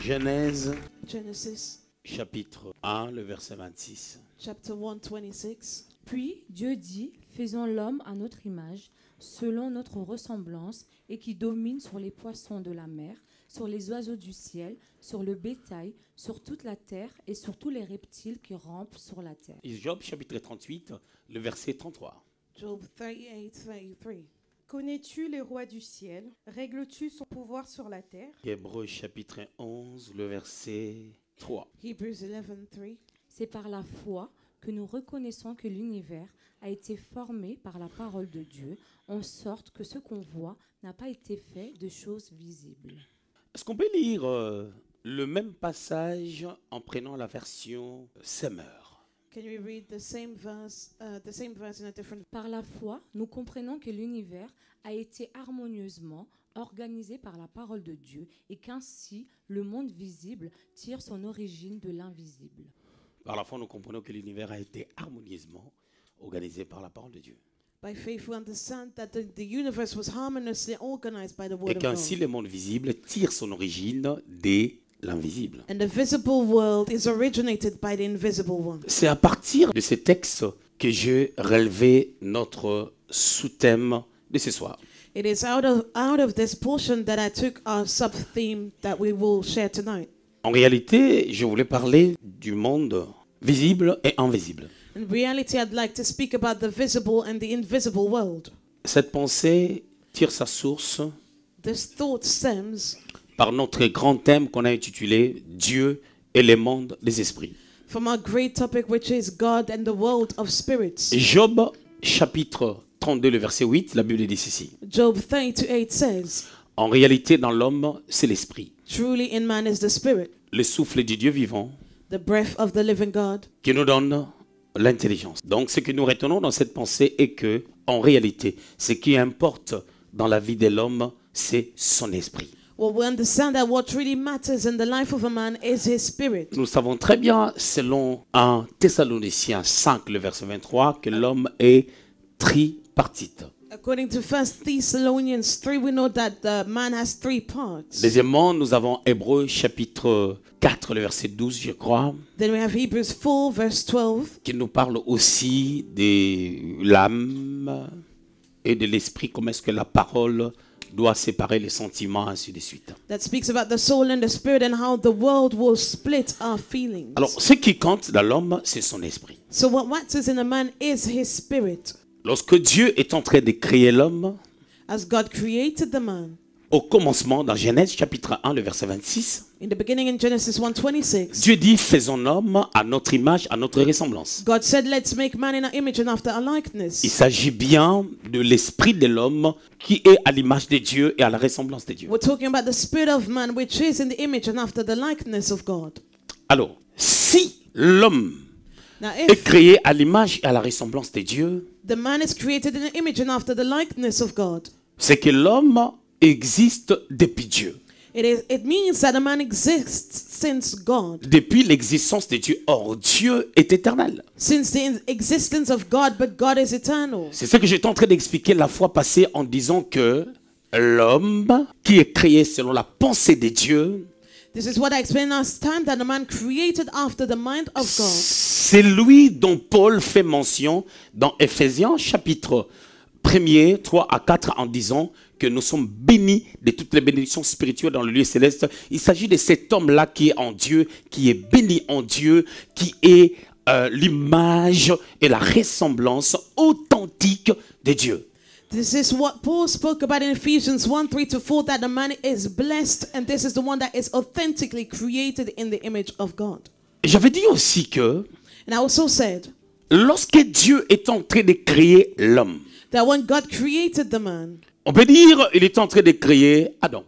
Genèse, Genesis chapitre 1, le verset 26. chapter 1, 26. Puis Dieu dit, faisons l'homme à notre image, selon notre ressemblance, et qui domine sur les poissons de la mer, sur les oiseaux du ciel, sur le bétail, sur toute la terre et sur tous les reptiles qui rampent sur la terre. Et Job, chapitre 38, le verset 33. Job 38, 33. Connais-tu les rois du ciel? Règles-tu son pouvoir sur la terre? Hébreux, chapitre 11, le verset 3. Hebrews 11, 3. C'est par la foi que nous reconnaissons que l'univers a été formé par la parole de Dieu, en sorte que ce qu'on voit n'a pas été fait de choses visibles. Est-ce qu'on peut lire le même passage en prenant la version Semeur? Can we read the same verse in a different? Par la foi, nous comprenons que l'univers a été harmonieusement organisé par la parole de Dieu et qu'ainsi le monde visible tire son origine de l'invisible. Par la foi, nous comprenons que l'univers a été harmonieusement organisé par la parole de Dieu. By faith, we understand that the universe was harmoniously organized by the word Et of qu'ainsi God. le monde visible tire son origine de l'invisible. And the visible world is originated by the invisible one. C'est à partir de ces textes que j'ai relevé notre sous-thème de ce soir. It is out of this portion that I took our sub-theme that we will share tonight. En réalité, je voulais parler du monde visible et invisible. In reality, I'd like to speak about the visible and the invisible world. Cette pensée tire sa source This thought stems par notre grand thème qu'on a intitulé Dieu et le monde des esprits. from our great topic, which is God and the world of spirits. Job, chapitre 32, le verset 8, la Bible dit ceci. Job 38 says, En réalité, dans l'homme, c'est l'esprit, truly in man is the spirit, le souffle du Dieu vivant the breath of the living God, qui nous donne l'intelligence. Donc, ce que nous retenons dans cette pensée est que, en réalité, ce qui importe dans la vie de l'homme, c'est son esprit. well, we understand that what really matters in the life of a man is his spirit. Nous savons très bien, selon 1 Thessaloniciens 5, le verset 23, que l'homme est tripartite. According to 1 Thessalonians 3, we know that the man has three parts. Deuxièmement, nous avons Hébreux chapitre 4, le verset 12, je crois, Then we have Hebrews 4, verse 12, qui nous parle aussi de l'âme et de l'esprit, comment est-ce que la parole doit séparer les sentiments, ainsi de suite. that speaks about the soul and the spirit and how the world will split our feelings. Alors, ce qui compte dans l'homme, c'est son esprit. So what matters in a man is his spirit. Lorsque Dieu est en train de créer l'homme, As God created the man, au commencement, dans Genèse chapitre 1, le verset 26, in the beginning in Genesis 1:26, Dieu dit, faisons l'homme à notre image, à notre ressemblance. God said, let's make man in our image and after our likeness. Il s'agit bien de l'esprit de l'homme qui est à l'image de Dieu et à la ressemblance de Dieu. We're talking about the spirit of man, which is in the image and after the likeness of God. Alors, si l'homme Now, est if créé à l'image et à la ressemblance de Dieu, the man is created in the image and after the likeness of God, c'est que l'homme existe depuis Dieu, it means that a man exists since God, depuis l'existence de Dieu. Or, Dieu est éternel. since the existence of God, but God is eternal. C'est ce que j'étais en train d'expliquer la fois passée en disant que l'homme qui est créé selon la pensée de Dieu, This is what I explained last time, that a man created after the mind of God. c'est lui dont Paul fait mention dans Éphésiens chapitre 1er, 3 à 4 en disant que nous sommes bénis de toutes les bénédictions spirituelles dans le lieu céleste. Il s'agit de cet homme-là qui est en Dieu, qui est béni en Dieu, qui est l'image et la ressemblance authentique de Dieu. This is what Paul spoke about in Ephesians 1:3-4, that the man is blessed, and this is the one that is authentically created in the image of God. Et j'avais dit aussi que And I also said lorsque Dieu est en train de créer l'homme, that when God created the man, on peut dire qu'il est en train de créer Adam.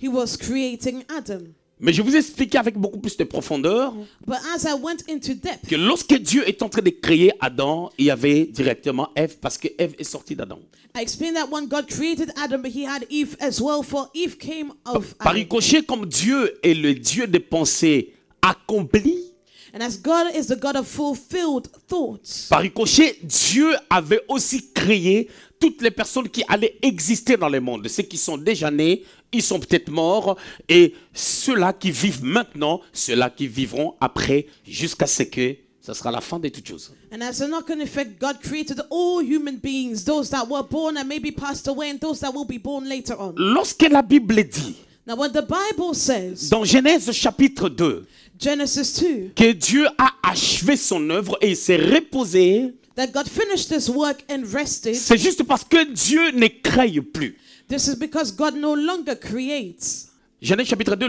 he was creating Adam. Mais je vous ai expliqué avec beaucoup plus de profondeur But as I went into depth, que lorsque Dieu est en train de créer Adam, il y avait directement Ève parce que Ève est sortie d'Adam. I explained that when God created Adam, he had Eve as well, for Eve came of Par Adam. ricochet, comme Dieu est le Dieu des pensées accomplies, And as God is the God of fulfilled thoughts, Par ricochet, Dieu avait aussi créé toutes les personnes qui allaient exister dans le monde. Ceux qui sont déjà nés, ils sont peut-être morts. Et ceux-là qui vivent maintenant, ceux-là qui vivront après, jusqu'à ce que ce sera la fin de toutes choses. and as a knock-on effect, God created all human beings, those that were born and maybe passed away, and those that will be born later on. Lorsque la Bible dit, Now, what the Bible says, dans Genèse chapitre 2, Genesis 2, que Dieu a achevé son œuvre et il s'est reposé, that God finished His work and rested, c'est juste parce que Dieu ne crée plus. this is because God no longer creates. Genèse chapitre 2,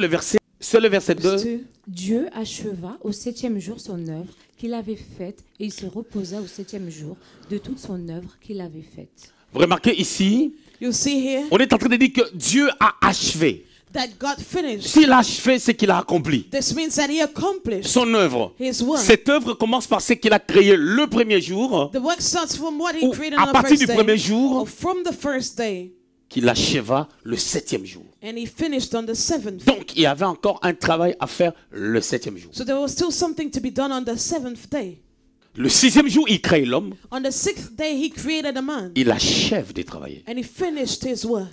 c'est le verset 2. Verse 2. Dieu acheva au 7e jour son œuvre qu'il avait faite et il se reposa au 7e jour de toute son œuvre qu'il avait faite. Vous remarquez ici, You see here on est en train de dire que Dieu a achevé. that God finished. S'il a achevé, c'est qu'il a accompli This means that He accomplished son œuvre. His work. Cette œuvre commence par ce qu'il a créé le premier jour, The work starts from what He ou created à on the partir first du premier day, jour, or from the first day, qu'il acheva le 7e jour. and He finished on the 7th. Donc, il y avait encore un travail à faire le 7e jour. So there was still something to be done on the 7th day. Le 6e jour, il crée l'homme. On the 6th day, He created a man, Il achève de travailler. and He finished His work.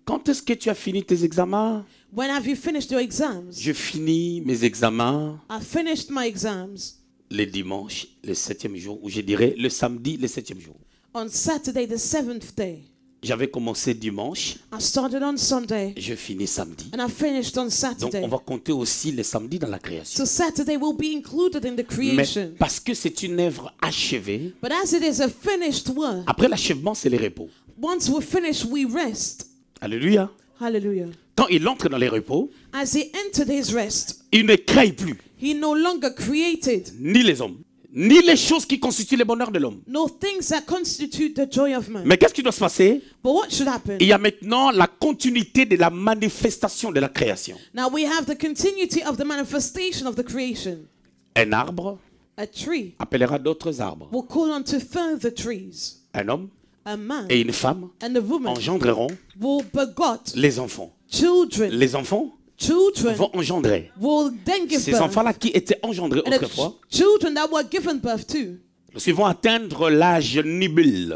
Quand est-ce que tu as fini tes examens? When have you finished your exams? Je finis mes examens I finished my exams le dimanche, le 7e jour, ou je dirais le samedi, le 7e jour. on Saturday, the 7th day. J'avais commencé dimanche, I started on Sunday, je finis samedi. and I finished on Donc, Saturday. on va compter aussi les samedis dans la création. So Saturday will be included in the Mais creation. parce que c'est une œuvre achevée, But as it is a finished work, après l'achèvement, c'est le repos. once we're finished, we rest. Alléluia. Hallelujah. Quand il entre dans les repos, As He entered His rest, il ne crée plus He no longer created ni les hommes, ni les choses qui constituent le bonheur de l'homme. no things that constitute the joy of man. Mais qu'est-ce qui doit se passer? But what should happen? Il y a maintenant la continuité de la manifestation de la création. Now we have the continuity of the manifestation of the creation. Un arbre A tree appellera d'autres arbres. will call unto further trees. Un homme A man et une femme and a woman engendreront will begot les enfants. children. Les enfants Children vont engendrer. will then give Ces birth. enfants-là qui étaient engendrés And the autrefois, children that were given birth to, lorsqu'ils vont atteindre l'âge nubile,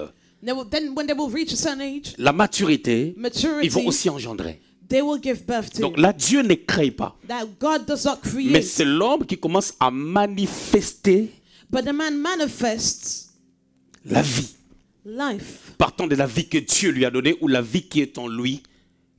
then when they will reach a certain age, la maturité, maturity, ils vont aussi engendrer. they will give birth to. Donc là, Dieu ne crée pas. That God does not Mais create, c'est l'homme qui commence à manifester but the man manifests la vie. life Partant de la vie que Dieu lui a donnée ou la vie qui est en lui,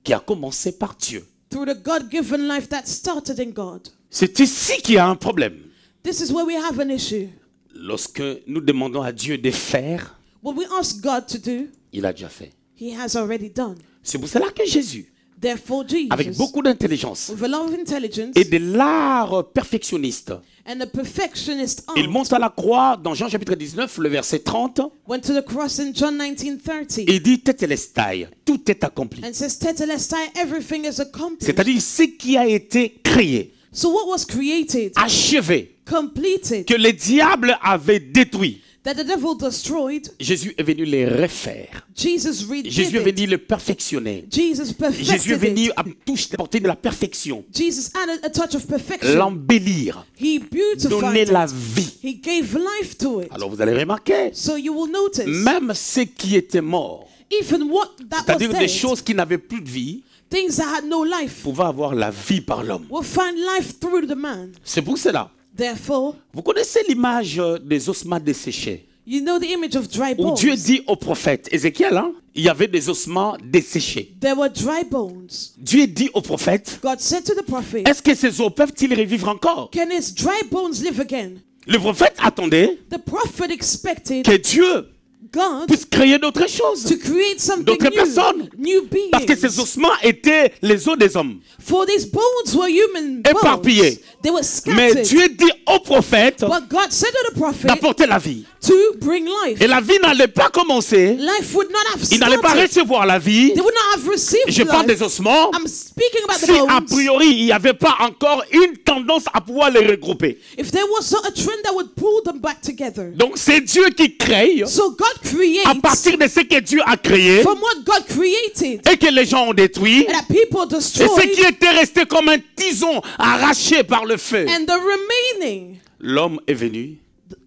qui a commencé par Dieu. through the God-given life that started in God. C'est ici qu'il y a un problème. This is where we have an issue. Lorsque nous demandons à Dieu de faire, What we ask God to do, il a déjà fait. He has already done. C'est pour cela que Jésus, Therefore, avec Jesus, beaucoup d'intelligence with a lot of intelligence et de l'art perfectionniste, and a perfectionist il art, monte à la croix dans Jean chapitre 19, le verset 30, went to the cross in John 19:30 et dit Tetelestai, tout est accompli. and says, Tetelestai, everything is accomplished. C'est-à-dire ce qui a été créé, So what was created, achevé, completed, que le diable avait détruit, that the devil destroyed, Jésus est venu les refaire. Jesus redid Jésus est it. venu le perfectionner. Jesus Jésus est perfected venu it. à toucher, apporter de la perfection, Jesus added a touch of perfection. l'embellir, He donner beautified la it. vie. He gave life to it. Alors vous allez remarquer, So you will notice, même ceux qui étaient morts, even what that was c'est-à-dire des dead, choses qui n'avaient plus de vie, things that had no life, pouvaient avoir la vie par l'homme. will find life through the man. C'est pour cela. Therefore, Vous connaissez l'image des ossements desséchés, you know the image of dry où bones. Dieu dit au prophète Ézéchiel, hein, il y avait des ossements desséchés. There were dry bones. Dieu dit au prophète, God said to the prophet, est-ce que ces os peuvent-ils revivre encore? can his dry bones live again? Le prophète attendait The prophet expected que Dieu God puisse créer d'autres choses, to create something d'autres personnes. new beings. Parce que ces ossements étaient les os des hommes. For these bones were human Éparpillés. bones. They were Mais scattered. Dieu dit au prophète But God said to the prophet d'apporter la vie. to bring life. Et la vie n'allait pas commencer. Life would not have Il n'allait pas started. recevoir la vie. They would not have received Je parle life. des ossements. I'm speaking about the Si a bones. priori il n'y avait pas encore une tendance à pouvoir les regrouper. If there was not a trend that would pull them back together. Donc c'est Dieu qui crée So God à creates partir de ce que Dieu a créé from what God created et que les gens ont détruit. and that people Et ce qui destroyed, était resté comme un tison arraché par le feu. and the remaining L'homme est venu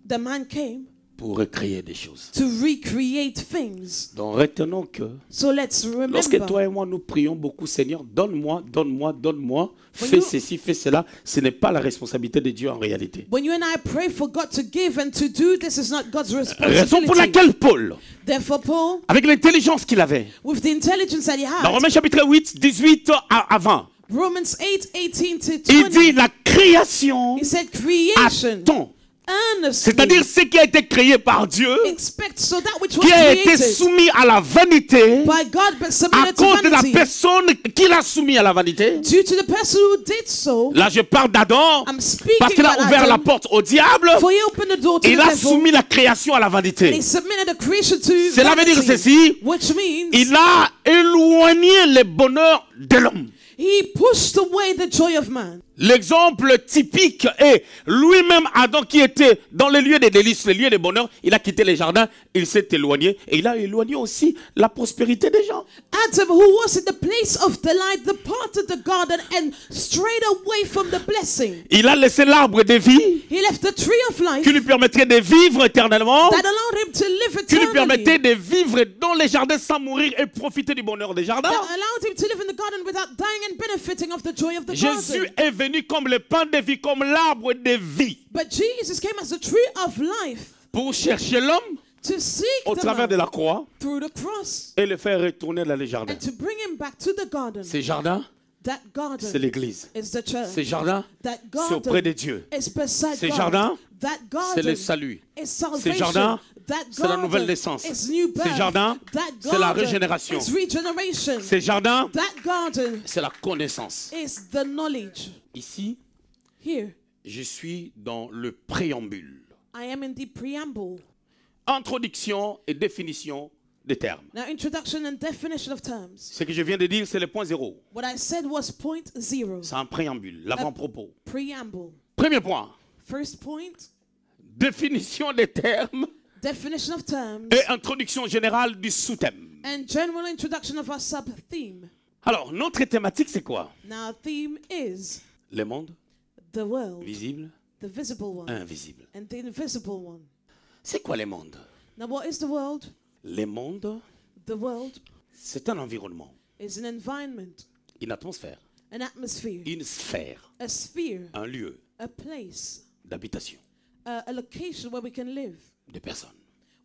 The man came pour recréer des choses. to recreate things. Donc retenons que So let's lorsque remember, toi et moi nous prions beaucoup, Seigneur, donne-moi, donne-moi, donne-moi, When fais you- ceci, fais cela, ce n'est pas la responsabilité de Dieu en réalité. when you and I pray for God to give and to do, this is not God's Raison pour responsibility. laquelle Paul, Therefore, Paul, avec l'intelligence qu'il avait, with the intelligence that he dans had, Romains chapitre 8, 18 avant, Romans 8, 18 to il 20, dit la création he said creation, attend. earnestly, C'est-à-dire ce qui a été créé par Dieu, expect, so that which was qui a été created soumis à la vanité, by God but à submitted to cause de la vanity, personne qui l'a soumis à la vanité. due to the person who did so. Là, je parle d'Adam, I'm speaking parce qu'il a about ouvert la Adam, porte au diable, for he opened the door to il the a devil, soumis la création à la and he vanité. submitted the creation to Cela veut dire vanity, ceci, which means il a éloigné le bonheur de l'homme. he pushed away the joy of man. L'exemple typique est lui-même Adam qui était dans le lieu des délices, le lieu des bonheurs. Il a quitté les jardins, il s'est éloigné et il a éloigné aussi la prospérité des gens. Adam, who was in the place of delight, departed the garden and strayed away from the blessing. Il a laissé l'arbre de vie He left the tree of life qui lui permettrait de vivre éternellement, that allowed him to live qui lui eternally, permettait de vivre dans les jardins sans mourir et profiter du bonheur des jardins. that allowed him to live in the garden without dying and benefiting of the joy of the Jésus garden. est venu comme le pain de vie, comme l'arbre de vie, But Jesus came as the tree of life pour chercher l'homme to seek au the travers de man la croix through the cross et le faire retourner dans les jardins. and to bring him back to the garden. Ces jardins, That c'est garden l'église. is the church. Ces jardins, That c'est auprès de garden Dieu. is beside Ces God. jardins, That C'est le garden salut. is Ces salvation. jardins, That c'est la nouvelle garden naissance. is new birth. Ces jardins, That c'est la garden régénération. is regeneration. Ces jardins, That garden c'est la connaissance. is the knowledge. Ici, Here, je suis dans le préambule. I am in the preamble. Introduction et définition des termes. Now, introduction and definition of terms. Ce que je viens de dire, c'est le point zéro. What I said was point zero. C'est un préambule, l'avant-propos. Preamble. Premier point, First point, définition des termes definition of terms, et introduction générale du sous-thème. and general introduction of our sub-theme. Alors, notre thématique, c'est quoi? Now, theme is Le monde, the world, visible, the visible one, invisible. and the invisible one. C'est quoi le monde? Now, what is the world? Le monde, The world c'est un environnement, is an environment, une atmosphère, an atmosphere, une sphère, a sphere, un lieu a place, d'habitation a location where we can live, de personnes.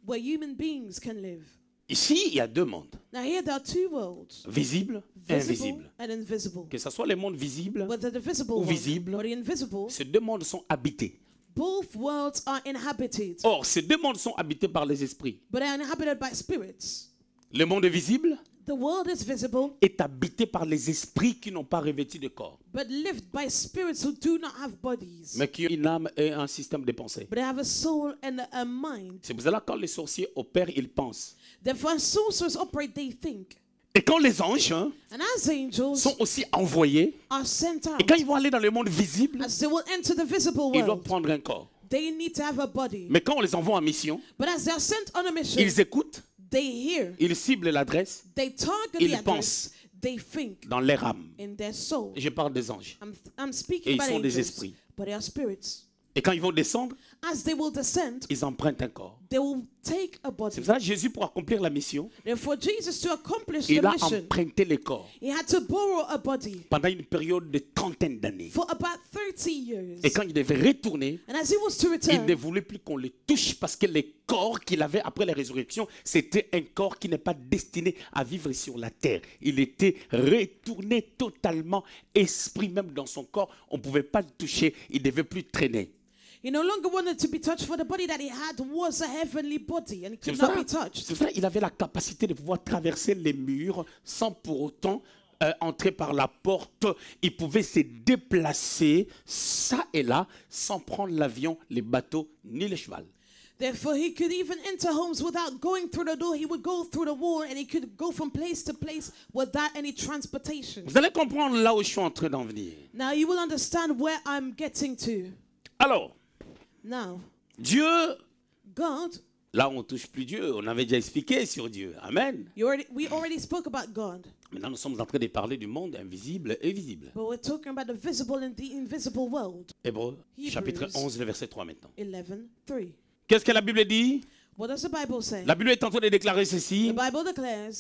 where human beings can live. Ici, il y a deux mondes, Now, here there are two worlds, visible et visible invisible. and invisible. Que ce soit le monde visible, Whether the visible ou one visible, or the invisible, ces deux mondes sont habités. both worlds are inhabited, Or, ces deux mondes sont habités par les esprits. but they are inhabited by spirits. Le monde visible The world is visible, est habité par les esprits qui n'ont pas revêtu de corps, but lived by spirits who do not have bodies, mais qui ont une âme et un système de pensée. but they have a soul and a mind. C'est pour cela que quand les sorciers opèrent, ils pensent. Therefore, as sorcerers operate, they think. Et quand les anges And as angels sont aussi envoyés, are sent et quand out, ils vont aller dans le monde visible, as they will enter the visible ils doivent world, prendre un corps. they need to have a body. Mais quand on les envoie en mission, But as they are sent on a mission, ils écoutent, they hear, ils ciblent l'adresse they target Ils the address, pensent. they think dans leur âme. in their soul. Je parle des anges. I'm Et speaking ils about sont des angels, esprits. but they are spirits. Et quand ils vont descendre, As they will descend, ils empruntent un corps. they will take a C'est body. pour ça que Jésus, pour accomplir la mission, Therefore, Jesus, to accomplish the il a mission, emprunté les corps he had to borrow a body pendant une période de trentaine d'années. for about 30 years. Et quand il devait retourner, And as he was to il return, ne voulait plus qu'on le touche parce que les corps qu'il avait après la résurrection, c'était un corps qui n'est pas destiné à vivre sur la terre. Il était retourné totalement, esprit même dans son corps. On ne pouvait pas le toucher, il ne devait plus traîner. he no longer wanted to be touched, for the body that he had was a heavenly body and it C'est could pour not be ça touched. qu'il avait la capacité de pouvoir traverser les murs sans pour autant entrer par la porte. Il pouvait se déplacer ça et là sans prendre l'avion, les bateaux ni le cheval. Therefore, he could even enter homes without going through the door. He would go through the wall and he could go from place to place without any transportation. Vous allez comprendre là où je suis en train d'en venir. Now, you will understand where I'm getting to. Alors, Now, Dieu God Là, on ne touche plus Dieu. On avait déjà expliqué sur Dieu. Amen. We already spoke about God. Maintenant, nous sommes en train de parler du monde invisible et visible. But we're talking about the visible and the invisible world. Hébreux, Hebrews. chapitre 11, le verset 3 maintenant. 11:3. Qu'est-ce que la Bible dit? What does the Bible say? La Bible est en train de déclarer The ceci, Bible declares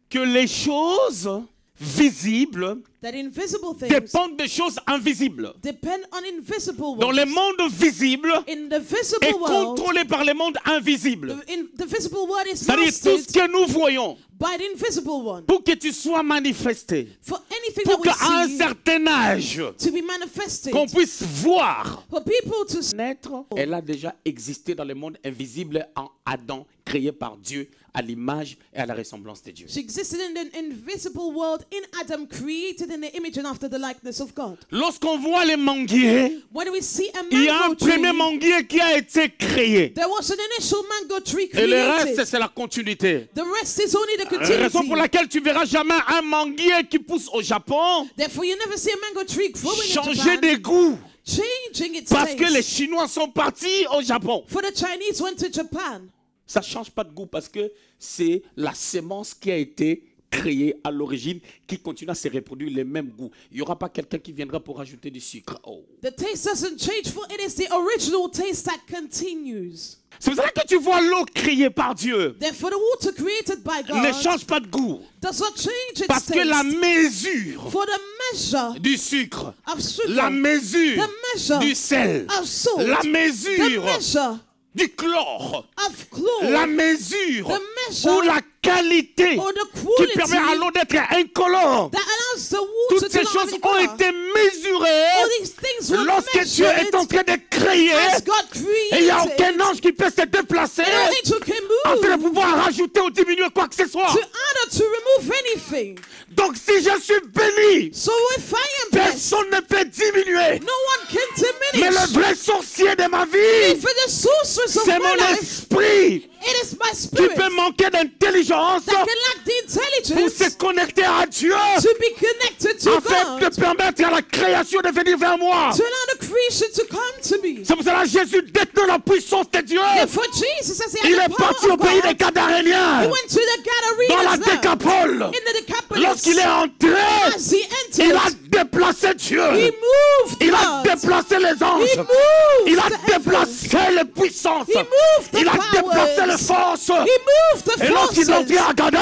que les choses visibles that invisible things dépendent des choses invisibles. depend on invisible Dans le ones. monde visible In the est visible world, contrôlé par le monde invisible. the visible world is C'est-à-dire tout ce mastered que nous voyons, by the invisible one. pour que tu sois manifesté, For anything pour that qu'à un we see certain âge, to be manifested, qu'on puisse voir, for people to see, naître, elle a déjà existé dans le monde invisible en Adam, créé par Dieu à l'image et à la ressemblance de Dieu. she existed in the invisible world in Adam, created in the image and after the likeness of God. Lorsqu'on voit les manguiers, When we see a il y a un mango premier tree, manguier qui a été créé. there was an initial mango tree Et le reste, created. c'est la continuité. The rest is only the Raison pour continuity. laquelle tu verras jamais un manguier qui pousse au Japon Therefore, you never see a mango tree growing in changer Japan, de goût. changing its Parce que les taste. Chinois sont partis au Japon. For the Chinese went to Japan. Ça ne change pas de goût parce que c'est la sémence qui a été créée à l'origine qui continue à se reproduire les mêmes goûts. Il n'y aura pas quelqu'un qui viendra pour ajouter du sucre. Oh. The taste doesn't change, for it is the original taste that continues. C'est pour ça que tu vois l'eau créée par Dieu Therefore, the water created by ne God change pas de goût. does not change its Parce que la taste. mesure For the measure du sucre, of sugar, la mesure the measure du sel, of salt, la the mesure measure du chlore, of chlore, la mesure the measure ou la qualité or the qui permet à quality l'eau d'être incolore. that allows the water Toutes to ces not choses have any ont color. été mesurées All these things were lorsque Dieu est en measured train de créer. as God Et il n'y a created. aucun ange qui peut se déplacer And no angel can afin de move pouvoir rajouter ou diminuer quoi que ce soit. to add or to remove anything. Donc si je suis béni, So if I am blessed, personne ne peut diminuer. no one can Mais diminish. le vrai sorcier de ma vie, For the sorceress of c'est my mon life, esprit it is my qui spirit peut manquer d'intelligence that can lack the pour se intelligence connecter à Dieu to be connected to afin de God, permettre à la création de venir vers moi. to allow the creation to come to me. C'est pour cela que Jésus détenait la puissance de Dieu. Therefore, Jesus, as he Il had est the power parti au of pays des God, Gadaréniens, he went to the dans la Gadarenes there, Décapole. in the Decapolis. Lorsqu'il est entré, As he il a entered, déplacé Dieu. he moved Il a God. déplacé les He anges. moved Il a the heavens. déplacé les puissances. He moved the Il a déplacé les powers. forces. He moved the Et lorsqu'il est entré forces. à Gadar,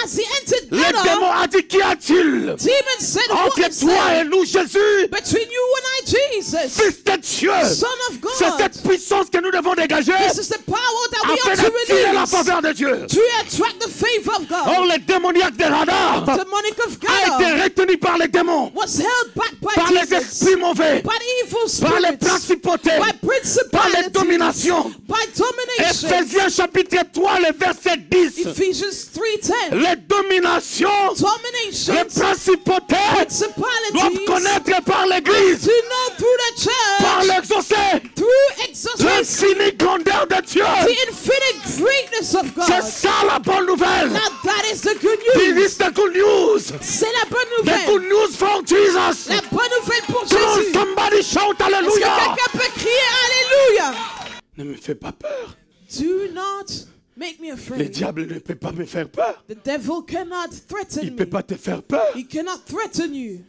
As he entered les Gadara, démons ont dit, qu'y a-t-il demons said, what entre is toi there et nous, Jésus, between you and I, Jesus, Fils de Dieu? Son of C'est God? cette puissance que nous devons dégager This is the power that we afin are to d'attirer la release faveur de Dieu. to attract the favor of God. Or, le démoniaque de Radar The demonic of a été God retenu par les démons, was held back by par les demons, esprits mauvais, by evil par les spirits, principautés, by par les principalities, dominations. by domination. Ephésiens chapitre 3, le verset 10. Ephesians 3:10. Les dominations, les Domination, principautés doivent principalities, connaître par l'Église, to know through the par church, l'exaucé, through exorcism, l'infinie grandeur de Dieu. the infinite greatness of C'est God. ça la bonne nouvelle. Now that is the good This news. is the good news. C'est la bonne The nouvelle. good news for Jesus. La bonne nouvelle pour Come on, Jésus. somebody shout Est-ce que hallelujah. quelqu'un peut crier Alléluia? Ne me fais pas peur. Do not make me Le afraid. diable ne peut pas me faire peur. The devil cannot Il threaten ne peut me. pas te faire peur. He cannot threaten you.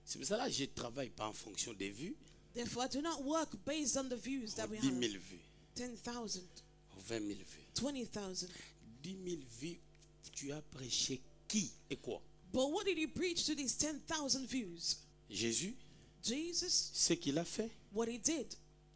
C'est pour ça que je ne travaille pas en fonction des vues. Therefore, I do not work based on the views that we 10 000 have. vues, 10,000, 20 000 vues. 20,000. 10 000 vues, tu as prêché qui et quoi? But what did you preach to these 10,000 views? Jésus, Jesus, ce qu'il a fait, what he did?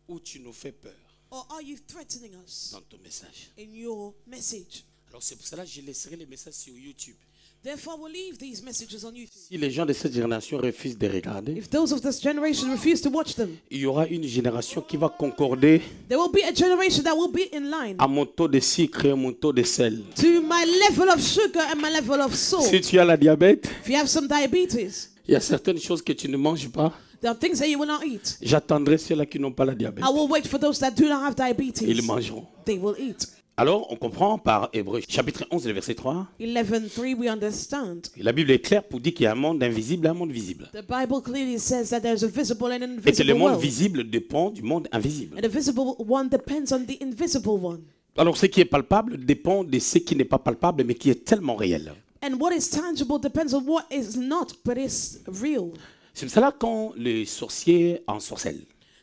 ou tu nous fais peur Or are you threatening us dans ton message? in your message? Alors c'est pour cela que je laisserai les messages sur YouTube. Therefore, we'll leave these messages on YouTube. Si les gens de cette génération refusent de regarder, If those of this generation refuse to watch them, il y aura une génération qui va concorder there will be a generation that will be in line à mon taux de sucre et à mon taux de sel. to my level of sugar and my level of salt. Si tu as la diabète, If you have some diabetes, il y a certaines choses que tu ne manges pas. there are things that you will not eat. J'attendrai ceux-là qui n'ont pas la diabète. I will wait for those that do not have diabetes. Ils mangeront. They will eat. Alors, on comprend par Hébreux, chapitre 11, le verset 3. 11:3, we understand. La Bible est claire pour dire qu'il y a un monde invisible et un monde visible. The Bible clearly says that there's a visible and Et que le invisible monde world. visible dépend du monde invisible. And the visible one depends on the invisible one. Alors ce qui est palpable dépend de ce qui n'est pas palpable mais qui est tellement réel. And what is tangible depends on what is not, but is real. C'est cela quand le sorcier ensorcelle.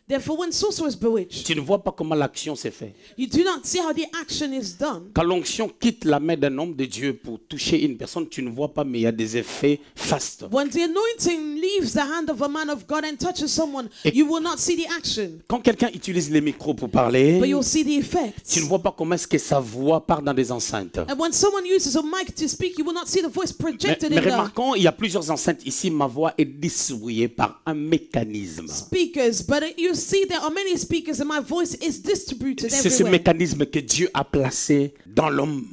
Therefore, when sorcerer is bewitched, Tu ne vois pas comment l'action s'est faite. you do not see how the action is done. Quand l'onction quitte la main d'un homme de Dieu pour toucher une personne, tu ne vois pas, mais il y a des effets fastes. When the anointing leaves the hand of a man of God and touches someone, you will not see the action, Quand quelqu'un utilise les micros pour parler, but you'll see the tu ne effects. vois pas comment est-ce que sa voix part dans des enceintes. And when someone uses a mic to speak, you will not see the voice Mais projected in the remarquons, il y a plusieurs enceintes ici. Ma voix est distribuée par un mécanisme. speakers. But you see there are many speakers and my voice is distributed C'est ce everywhere mécanisme que Dieu a placé dans l'homme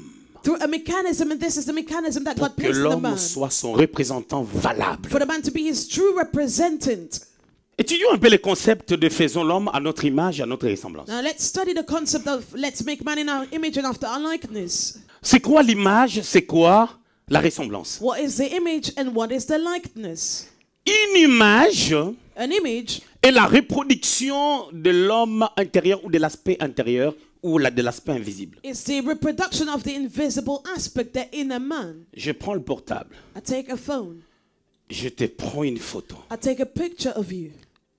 through a mechanism, and this is the mechanism that pour God que placed in the l'homme man, soit son représentant valable. for the man to be his true representant. Étudions un peu les concepts de faisons l'homme à notre image, à notre ressemblance. Now let's study the concept of let's make man in our image and after our likeness. C'est quoi l'image? C'est quoi la ressemblance? What is the image and what is the likeness? Une image An image est la reproduction de l'homme intérieur ou de l'aspect intérieur ou de l'aspect invisible. is the reproduction of the invisible aspect, the inner man. Je prends le portable, I take a phone, je te prends une photo. I take a picture of you.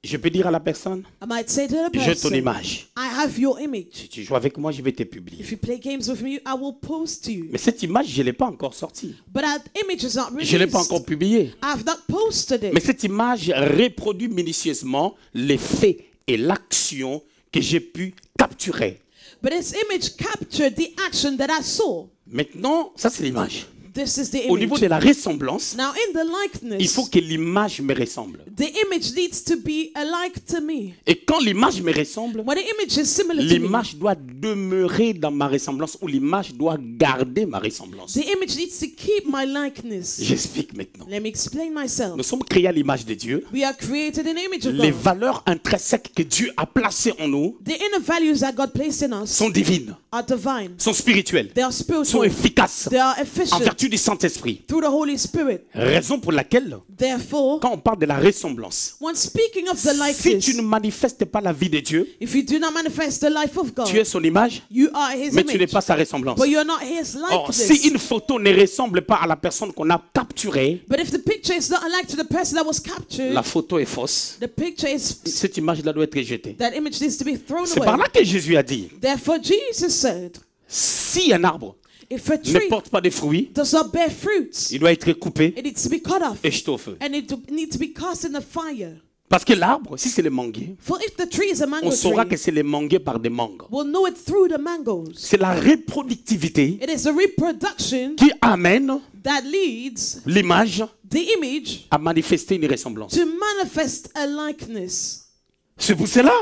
Je peux dire à la personne, I might say to the j'ai ton person, image. I have your image. Si tu joues avec moi, je vais te publier. If you play games with me, I will post you. Mais cette image, je ne l'ai pas encore sortie. But that image is not Je ne l'ai pas released. encore publiée. I have not posted Mais it. cette image reproduit minutieusement les faits et l'action que j'ai pu capturer. But this image captured the action that I saw. Maintenant, ça c'est l'image. This is the Au niveau image. de la ressemblance, Now in the il likeness, faut que l'image me ressemble. the image needs to be alike to me. Et quand l'image me ressemble, When the image is similar to me, l'image doit demeurer dans ma ressemblance ou l'image doit garder ma ressemblance. the image needs to keep my likeness. J'explique maintenant. Let me explain myself. Nous sommes créés à l'image de Dieu. We are created in the image of Les God. valeurs intrinsèques que Dieu a placées en nous The inner values that God placed in us sont divines, are divine. sont spirituelles, They are sont spiritual. efficaces They are en efficient vertu du Saint-Esprit. through the Holy Spirit. Raison pour laquelle, Therefore, quand on parle de la ressemblance, when speaking of the si tu likeness, ne manifestes pas la vie de Dieu, if you do not manifest the life of tu es God, son image, you are His mais tu n'es image, pas sa ressemblance. but you're not His Or, si likeness. une photo ne ressemble pas à la personne qu'on a capturée, But if the picture is not alike to the person that was captured, la photo est fausse. the picture is, Cette image-là doit être jetée. that image needs to be thrown C'est par away. là que Jésus a dit, Therefore, Jesus said, si un arbre if a ne tree porte pas de fruits, does not bear fruits, il doit être coupé it needs to be cut off et jeté au feu. and it needs to be cast in the fire. Parce que l'arbre, si c'est le manguier, For if the tree is a mango on saura que tree, c'est le manguier par des mangues. we'll know it through the mangoes. C'est la reproductivité It is the reproduction qui amène that leads l'image the image à manifester une ressemblance. to manifest a likeness. C'est pour cela,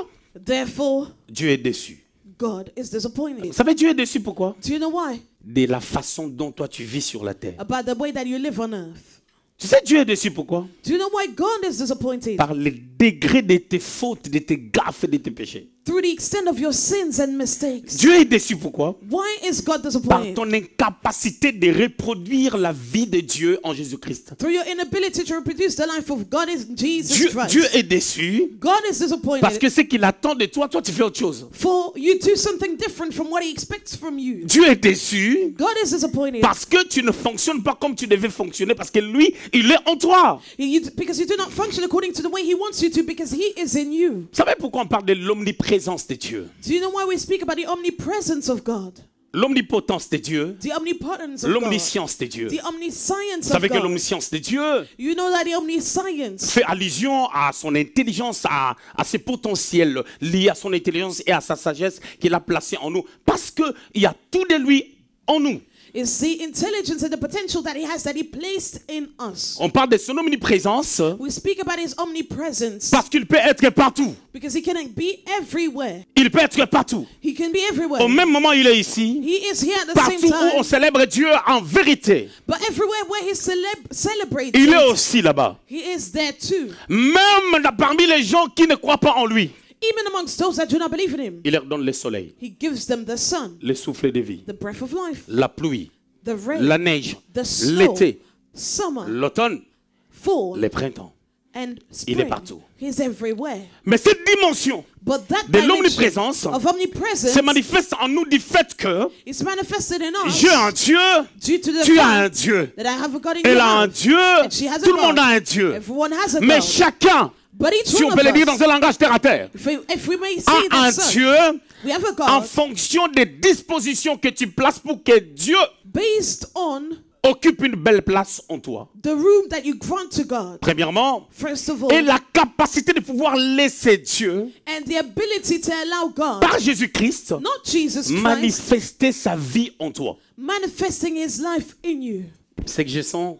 Therefore, Dieu est déçu. God is disappointed. Vous savez, Dieu est déçu pourquoi? Do you know why? De la façon dont toi tu vis sur la terre. About the way that you live on earth. Tu sais, Dieu est déçu pourquoi? Do you know why God is disappointed? Par le degré de tes fautes, de tes gaffes et de tes péchés. Through the extent of your sins and mistakes. Dieu est déçu pourquoi? Why is God Par disappointed? ton incapacité de reproduire la vie de Dieu en Jésus-Christ. Through your inability to reproduce the life of God in Jesus Dieu Christ. est déçu God is disappointed. parce que ce qu'il attend de toi, toi tu fais autre chose. For you do something different from what He expects from you. Dieu est déçu God is disappointed. parce que tu ne fonctionnes pas comme tu devais fonctionner parce que lui, il est en toi. Because you do not function according to the way He wants you to, because He is in you. Vous savez pourquoi on parle de l'omniprésence de Dieu? Do you know why we speak about the omnipresence of God? L'omnipotence de Dieu, The omnipotence of God. l'omniscience de Dieu. The omniscience Vous of savez que God. l'omniscience de Dieu You know that the omniscience fait allusion à son intelligence, à ses potentiels liés à son intelligence et à sa sagesse qu'il a placé en nous. Parce qu'il y a tout de lui en nous. is the intelligence and the potential that He has, that He placed in us. On parle de son omniprésence We speak about His omnipresence parce qu'il peut être partout. because He can be everywhere. Il peut être partout. He can be everywhere. Au même moment, il est ici. He is here at the Partout same où on time, célèbre Dieu en vérité, but everywhere where He celebrates, il est it, aussi là-bas. He is there too. Même parmi les gens qui ne croient pas en lui, Even amongst those that do not believe in Him, il leur donne le soleil, He gives them the sun, le souffle de vie, the breath of life, la pluie, the rain, la neige, the snow, l'été, summer, l'automne, fall, le printemps. and Il est spring. partout. He's everywhere. Mais cette dimension But that de dimension l'omniprésence of omnipresence se manifeste en nous du fait que is manifested in us j'ai un Dieu, due to the tu as un fact Dieu. that I have a God in Elle your a un life. Dieu, And she has a tout le God. monde a un Dieu. Everyone has a Mais God. chacun, But each si on one peut of le dire us, dans un langage terre à terre, if we may a say un that so, Dieu we have a en God fonction des dispositions que tu places pour que Dieu based on occupe une belle place en toi. the room that you grant to God. Premièrement, First of all, et la capacité de pouvoir laisser Dieu, and the ability to allow God, par Jésus-Christ, not Jesus Christ, manifester sa vie en toi. manifesting His life in you. Ce que je sens,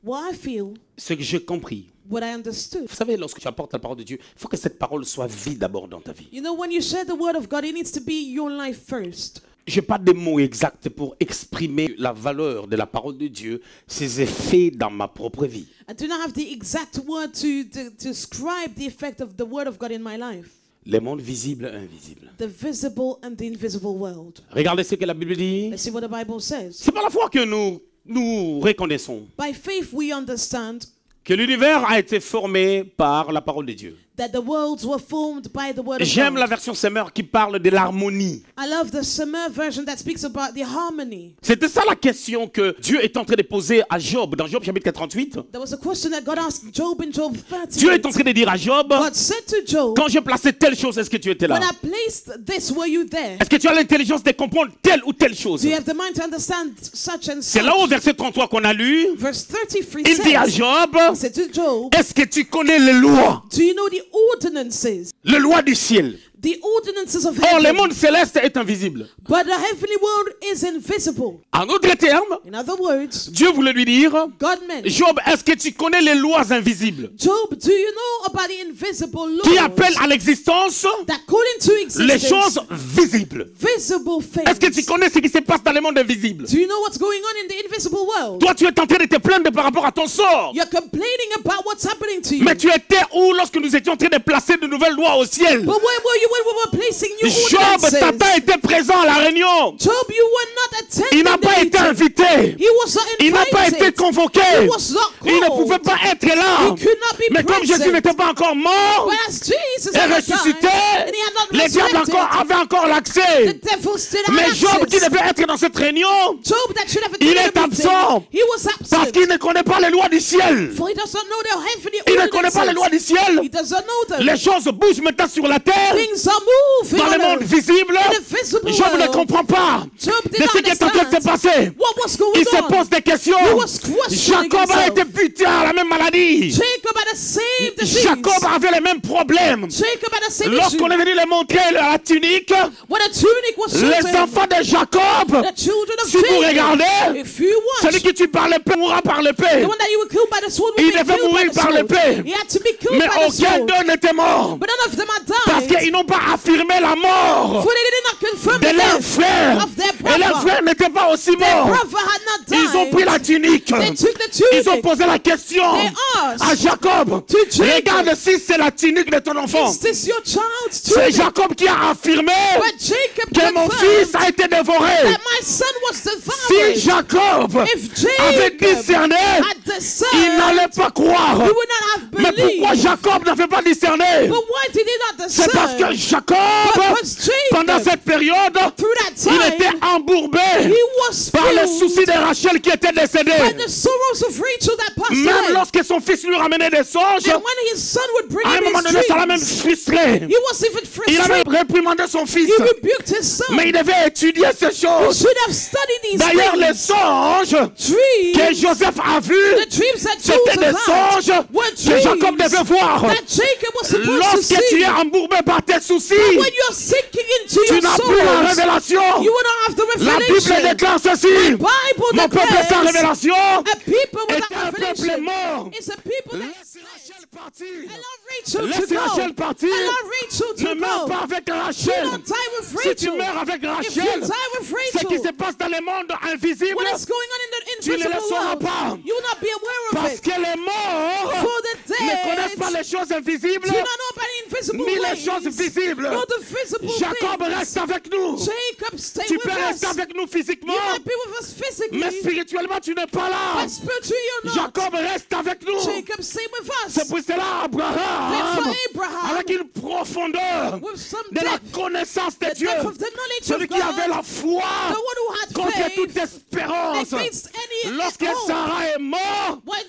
What I feel, ce que j'ai compris. what I understood. Vous savez, lorsque tu apportes la parole de Dieu, il faut que cette parole soit vie d'abord dans ta vie. You know, when you share the word of God, it needs to be your life first. Je n'ai pas de mots exacts pour exprimer la valeur de la parole de Dieu, ses effets dans ma propre vie. I do not have the exact word to describe the effect of the word of God in my life. Les mondes visibles et invisibles. The visible and the invisible world. Regardez ce que la Bible dit. Let's see what the Bible says. C'est par la foi que nous reconnaissons By faith, we understand que l'univers a été formé par la parole de Dieu. that the worlds were formed by the word of J'aime la God. version Semeur qui parle de l'harmonie. I love the Sumer version that speaks about the harmony. C'était ça la question que Dieu est en train de poser à Job, dans Job chapitre 48. There was a question that God asked Job in Job Dieu est 38. en train de dire à Job, God said to Job, quand j'ai placé telle chose, est-ce que tu étais là? when I placed this, were you there? Est-ce que tu as l'intelligence de comprendre telle ou telle chose? Do you have the mind to understand such and C'est such? là au verset 33 qu'on a lu. Verse 33 Il dit à says, Job, he said to Job, est-ce que tu connais les lois? do you know the ordinances? Les lois du ciel. The ordinances of Or, le heaven. monde céleste est invisible. But the heavenly world is invisible. En d'autres termes, In other words, Dieu voulait lui dire, God meant, Job, est-ce que tu connais les lois invisibles Job, do you know about the invisible qui laws appellent à l'existence that call into les existence choses visibles? visible Est-ce que tu things? connais ce qui se passe dans le monde invisible? Do you know what's going on in the invisible world? Toi, tu es en train de te plaindre par rapport à ton sort. You're complaining about what's happening to you. Mais tu étais où lorsque nous étions en train de placer de nouvelles lois au ciel? But where were you when we were placing new Job, ordinances? Satan était présent à la réunion. Job, you were not attending Il n'a the pas été meeting. invité. He was not Il n'a pas été invited. convoqué. He was not Il ne called. pouvait pas être là. He could not be Mais comme present. Jésus n'était pas encore mort But as Jesus et had not ressuscité, died, and he had not les diables resurrected, avaient encore the l'accès. devil still had Mais Job qui access. devait être dans cette réunion Job that should have Il attended est the meeting, absent. he was parce absent. qu'il ne connaît pas les lois du ciel. For he does not know the heavenly Il ne connaît pas les lois du ciel. He does not know them. Les choses bougent maintenant sur la terre, Things are moving dans le on monde earth. visible. In the visible Job ne world. comprend pas Job de did not ce qui est en train de se understand passer. what was going Il se on. pose des questions. He was questioning Jacob a himself. été buté à la même maladie. Jacob had the same disease. Jacob avait les mêmes problèmes. Jacob had the same Lorsqu'on est issue. venu lui montrer la tunique, When a tunic was sold to les him, enfants de Jacob, the children of si vous Jacob, regardez, if you watch, celui qui tue par l'épée mourra par l'épée. the one that you were killed by the sword will Il be devait killed by mourir the par sword. l'épée. He had to be killed Mais by the aucun sword. d'eux n'était mort. But none of them had Parce died. qu'ils n'ont pas affirmé la mort For they did not confirm de the leur death frère. of their Et leur brother. frère n'était pas aussi Their mort. brother had not died. Ils ont pris la tunique. They took the Ils ont tunic. posé la question They asked à Jacob. to Jacob, Regarde si c'est la tunique de ton enfant. is this your child's C'est tunic? Jacob qui a affirmé But Jacob que mon confirmed fils a été dévoré. that my son was Si devoured. Jacob If avait Jacob discerné, had il discerned, n'allait pas croire. he would not have Mais pourquoi believed. Jacob n'avait pas discerné? But why did he not C'est parce que discern? Jacob, Because Jacob, pendant cette période, through that il était time, embourbé he was par le filled souci de Rachel qui était by décédée. the sorrows of Rachel that passed Même away. lorsque son fils lui ramenait des songes, And when his son would bring à un him moment his donné, ça l'a même dreams, frustré. he was even Il avait frustrated. réprimandé son fils, He rebuked his son. mais il devait étudier ces He choses. should have studied these D'ailleurs, les things. songes que Dreams, Joseph a vus, the dreams that c'était des Joseph had songes were que Jacob devait dreams voir. that Jacob was supposed to Lorsque see. tu es embourbé par tes soucis, When you're sinking into tu your n'as plus la sorrows, révélation. you will not have the La Bible revelation. déclare ceci. Bible Mon peuple sans declares révélation a people est without un peuple revelation mort. is a people that Laisse Rachel partir. allow Rachel to Laisse go. Rachel partir. Allow Rachel Ne to meurs go. pas avec Do Rachel. not die with Si tu Rachel. meurs avec If you Rachel, die with ce qui se Rachel, passe dans le monde invisible, what is going on in the tu ne le invisible sauras world, pas. you will not be aware of Parce it. que les morts For the ne connaissent pas dead les choses invisibles do not know about the invisible ni les ways, choses visibles. nor the visible Jacob things. reste avec nous. Jacob, stay Tu with peux us. rester avec nous You physiquement, might be with us physically, mais spirituellement tu n'es pas là. but spiritually you're not. Jacob reste avec nous. Jacob, stay with us. C'est pour cela Abraham, Therefore Abraham, avec une profondeur with some de la depth, connaissance de the Dieu, depth of the knowledge celui of qui avait God, la foi the one who had contre toute faith espérance, against any lorsque hope. Sarah est morte, When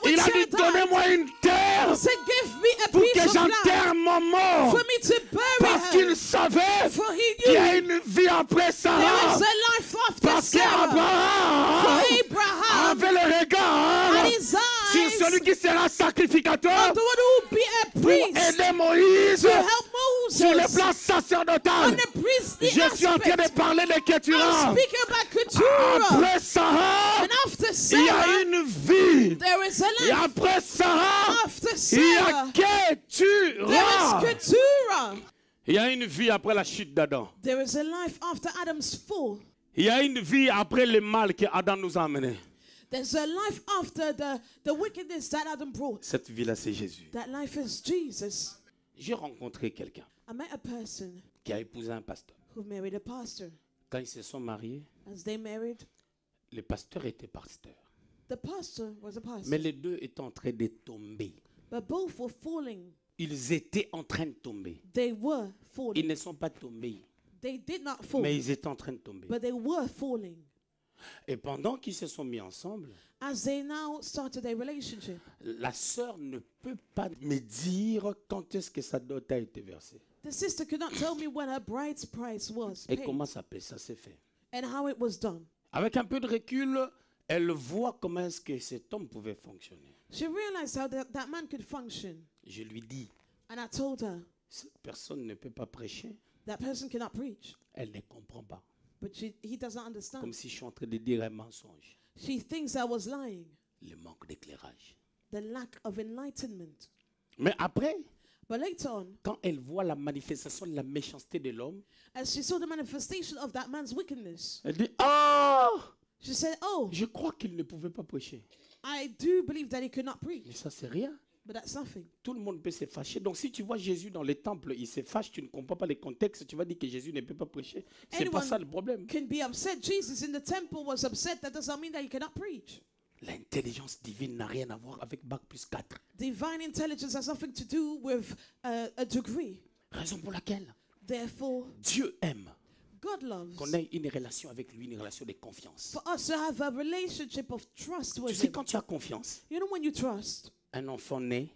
il a Sarah dit died, donnez-moi une terre he said, give me a pour que piece of land j'enterre mon mort, for me to bury parce qu'il her. savait For he qu'il y a knew une vie après there Sarah, is a life after parce Sarah. qu'Abraham For Abraham avait le regard had his sur eyes celui qui sera sacrificateur on the one who will be a pour priest aider Moïse to help sur le Moses plan on sacerdotal. the priestly Je suis en train de aspect. parler de I'm Keturah. speaking about Keturah. Après Sarah, And after il y a Sarah, une vie. there is a Et life. après Sarah, After il y Sarah, a there Keturah. is Keturah. Il y a une vie après la chute d'Adam. There is a life after Adam's fall. Il y a une vie après le mal que Adam nous a amené. There's a life after the wickedness that Adam brought. Cette vie-là, c'est Jésus. That life is Jesus. J'ai rencontré quelqu'un I met a person qui a épousé un pasteur. who married a pastor. Quand ils se sont mariés, As they married, le pasteur était pasteur. the pastor was a pastor. Mais les deux étaient en train de tomber. But both were falling. Ils étaient en train de tomber. They were Ils falling. ne sont pas tombés, They did not fall, mais ils étaient en train de tomber. but they were falling. Et pendant qu'ils se sont mis ensemble, As they now started their relationship, la sœur ne peut pas me dire quand est-ce que sa dot a été versée. the sister could not tell me when her bride's price was Et paid comment ça s'est fait. and how it was done. Avec un peu de recul, elle voit comment est-ce que cet homme pouvait fonctionner. She realized how that man could function. Je lui dis, And I told her, cette personne ne peut pas prêcher. that person cannot preach. Elle ne comprend pas. But he doesn't understand. Comme si je suis en train de dire un mensonge. She thinks I was lying. Le manque d'éclairage. The lack of enlightenment. Mais après, But later on, quand elle voit la manifestation de la méchanceté de l'homme, as she saw the manifestation of that man's wickedness, elle dit, ah, she said, oh, je crois qu'il ne pouvait pas prêcher. I do believe that he could not Mais preach. ça, c'est rien. But that's nothing. Tout le monde peut se fâcher. Donc, si tu vois Jésus dans les temples, il se fâche, tu ne comprends pas le contexte, tu vas dire que Jésus ne peut pas prêcher. C'est pas Anyone ça le problème. can be upset. Jesus in the temple was upset. That doesn't mean that he cannot preach. L'intelligence divine n'a rien à voir avec Bac plus 4. Divine intelligence has nothing to do with a degree. Raison pour laquelle Therefore, Dieu aime God loves qu'on ait une relation avec lui, une relation de confiance. for us to have a relationship of trust Tu with sais, him. quand tu as confiance, You know, when you trust, un enfant né,